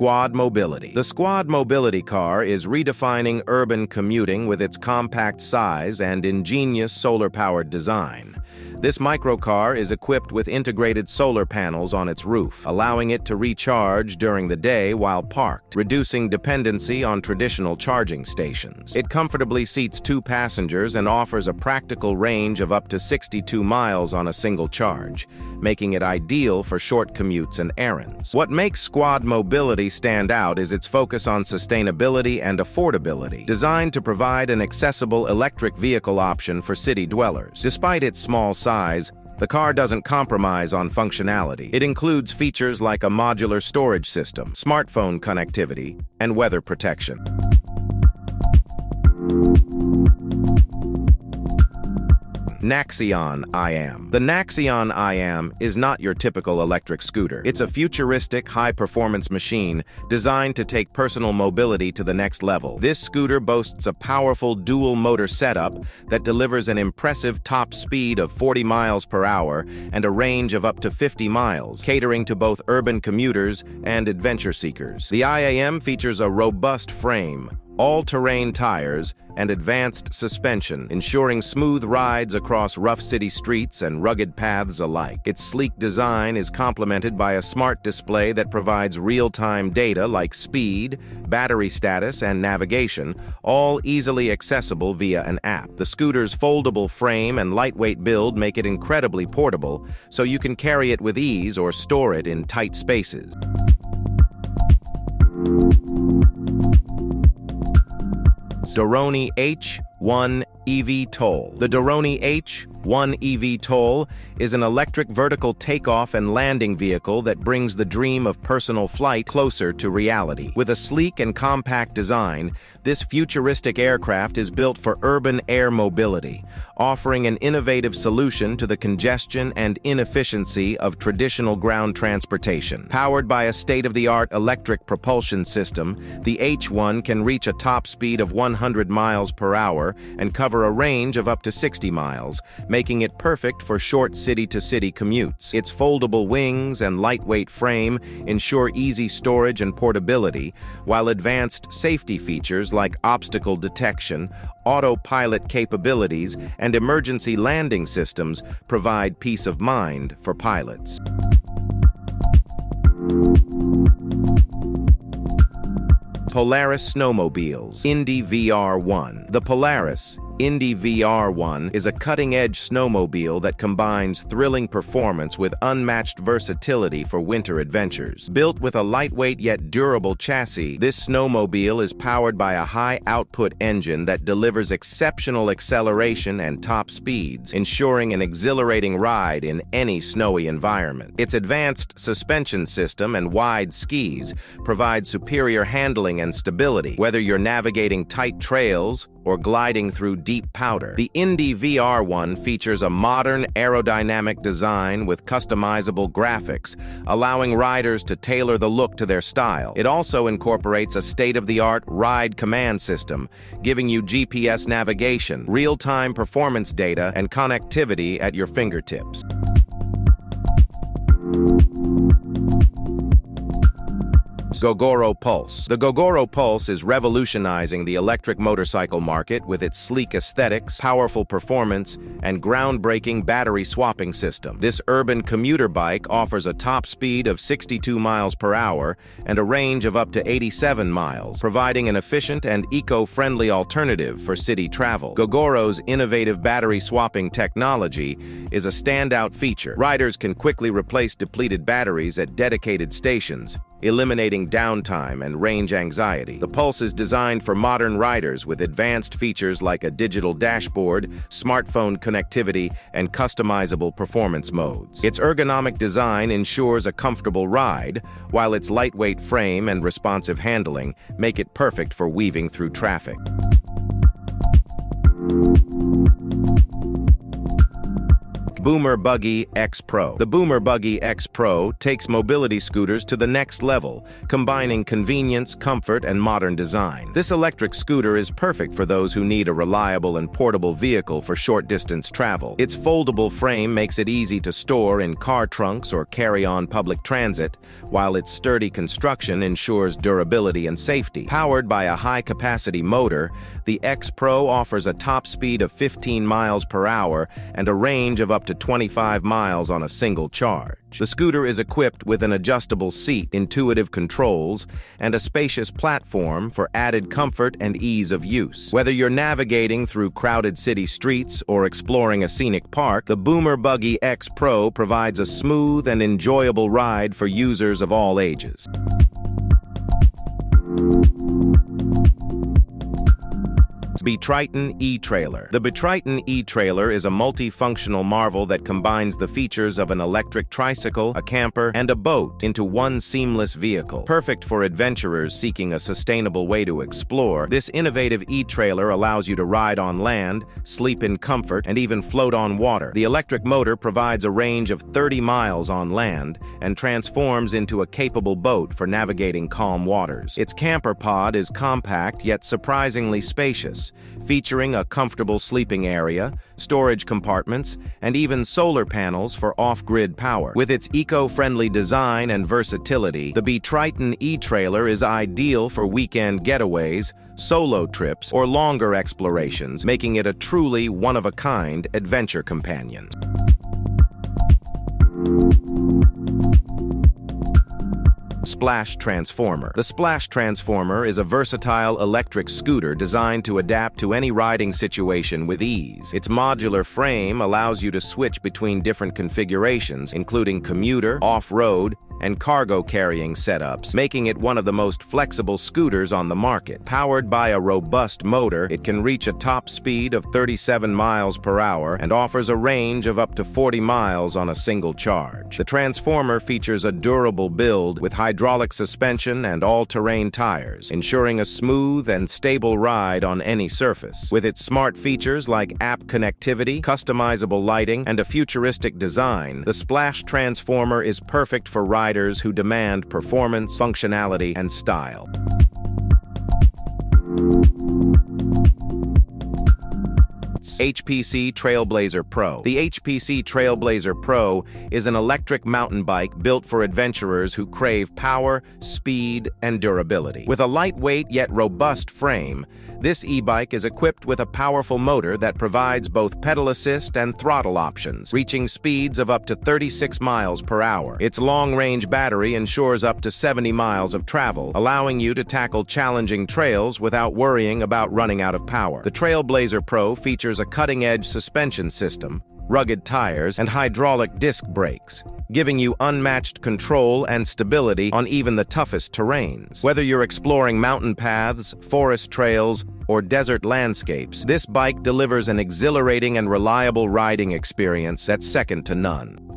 Squad Mobility. The Squad Mobility car is redefining urban commuting with its compact size and ingenious solar-powered design. This microcar is equipped with integrated solar panels on its roof, allowing it to recharge during the day while parked, reducing dependency on traditional charging stations. It comfortably seats 2 passengers and offers a practical range of up to 62 miles on a single charge, making it ideal for short commutes and errands. What makes Squad Mobility stand out is its focus on sustainability and affordability, designed to provide an accessible electric vehicle option for city dwellers. Despite its small size, the car doesn't compromise on functionality. It includes features like a modular storage system, smartphone connectivity, and weather protection. NAXEON IM. The NAXEON IM is not your typical electric scooter. It's a futuristic, high-performance machine designed to take personal mobility to the next level. This scooter boasts a powerful dual-motor setup that delivers an impressive top speed of 40 miles per hour and a range of up to 50 miles, catering to both urban commuters and adventure seekers. The IAM features a robust frame, all-terrain tires, and advanced suspension, ensuring smooth rides across rough city streets and rugged paths alike. Its sleek design is complemented by a smart display that provides real-time data like speed, battery status, and navigation, all easily accessible via an app. The scooter's foldable frame and lightweight build make it incredibly portable, so you can carry it with ease or store it in tight spaces. Doroni H1 EVTOL. The Doroni H1 EVTOL is an electric vertical takeoff and landing vehicle that brings the dream of personal flight closer to reality. With a sleek and compact design, this futuristic aircraft is built for urban air mobility, offering an innovative solution to the congestion and inefficiency of traditional ground transportation. Powered by a state-of-the-art electric propulsion system, the H1 can reach a top speed of 100 miles per hour and cover a range of up to 60 miles, making it perfect for short city-to-city commutes. Its foldable wings and lightweight frame ensure easy storage and portability, while advanced safety features like obstacle detection, autopilot capabilities, and emergency landing systems provide peace of mind for pilots. Polaris Snowmobiles, INDY VR1. The Polaris INDY VR1 is a cutting-edge snowmobile that combines thrilling performance with unmatched versatility for winter adventures. Built with a lightweight yet durable chassis, this snowmobile is powered by a high-output engine that delivers exceptional acceleration and top speeds, ensuring an exhilarating ride in any snowy environment. Its advanced suspension system and wide skis provide superior handling and stability, whether you're navigating tight trails or gliding through deep powder. The INDY VR1 features a modern aerodynamic design with customizable graphics, allowing riders to tailor the look to their style. It also incorporates a state-of-the-art ride command system, giving you GPS navigation, real-time performance data, and connectivity at your fingertips. Gogoro Pulse. The Gogoro Pulse is revolutionizing the electric motorcycle market with its sleek aesthetics, powerful performance, and groundbreaking battery swapping system. This urban commuter bike offers a top speed of 62 miles per hour and a range of up to 87 miles, providing an efficient and eco-friendly alternative for city travel. Gogoro's innovative battery swapping technology is a standout feature. Riders can quickly replace depleted batteries at dedicated stations, eliminating downtime and range anxiety. The Pulse is designed for modern riders with advanced features like a digital dashboard, smartphone connectivity, and customizable performance modes. Its ergonomic design ensures a comfortable ride, while its lightweight frame and responsive handling make it perfect for weaving through traffic. BoomerBuggy X Pro. The BoomerBuggy X Pro takes mobility scooters to the next level, combining convenience, comfort, and modern design. This electric scooter is perfect for those who need a reliable and portable vehicle for short-distance travel. Its foldable frame makes it easy to store in car trunks or carry on public transit, while its sturdy construction ensures durability and safety. Powered by a high-capacity motor, the X Pro offers a top speed of 15 miles per hour and a range of up to 25 miles on a single charge. The scooter is equipped with an adjustable seat, intuitive controls, and a spacious platform for added comfort and ease of use. Whether you're navigating through crowded city streets or exploring a scenic park, the BoomerBuggy X Pro provides a smooth and enjoyable ride for users of all ages. BeTriton e-trailer. The BeTriton e-trailer is a multifunctional marvel that combines the features of an electric tricycle, a camper, and a boat into one seamless vehicle. Perfect for adventurers seeking a sustainable way to explore, this innovative e-trailer allows you to ride on land, sleep in comfort, and even float on water. The electric motor provides a range of 30 miles on land and transforms into a capable boat for navigating calm waters. Its camper pod is compact yet surprisingly spacious, featuring a comfortable sleeping area, storage compartments, and even solar panels for off-grid power. With its eco-friendly design and versatility, the BeTriton e-trailer is ideal for weekend getaways, solo trips, or longer explorations, making it a truly one-of-a-kind adventure companion. Splach Transformer. The Splach Transformer is a versatile electric scooter designed to adapt to any riding situation with ease. Its modular frame allows you to switch between different configurations, including commuter, off-road, and cargo-carrying setups, making it one of the most flexible scooters on the market. Powered by a robust motor, it can reach a top speed of 37 miles per hour and offers a range of up to 40 miles on a single charge. The Transformer features a durable build with hydraulic suspension and all-terrain tires, ensuring a smooth and stable ride on any surface. With its smart features like app connectivity, customizable lighting, and a futuristic design, the Splach Transformer is perfect for riders who demand performance, functionality, and style. HPC Trailblazer Pro. The HPC Trailblazer Pro is an electric mountain bike built for adventurers who crave power, speed, and durability. With a lightweight yet robust frame, this e-bike is equipped with a powerful motor that provides both pedal assist and throttle options, reaching speeds of up to 36 miles per hour. Its long-range battery ensures up to 70 miles of travel, allowing you to tackle challenging trails without worrying about running out of power. The Trailblazer Pro features a cutting-edge suspension system, rugged tires, and hydraulic disc brakes, giving you unmatched control and stability on even the toughest terrains. Whether you're exploring mountain paths, forest trails, or desert landscapes, this bike delivers an exhilarating and reliable riding experience that's second to none.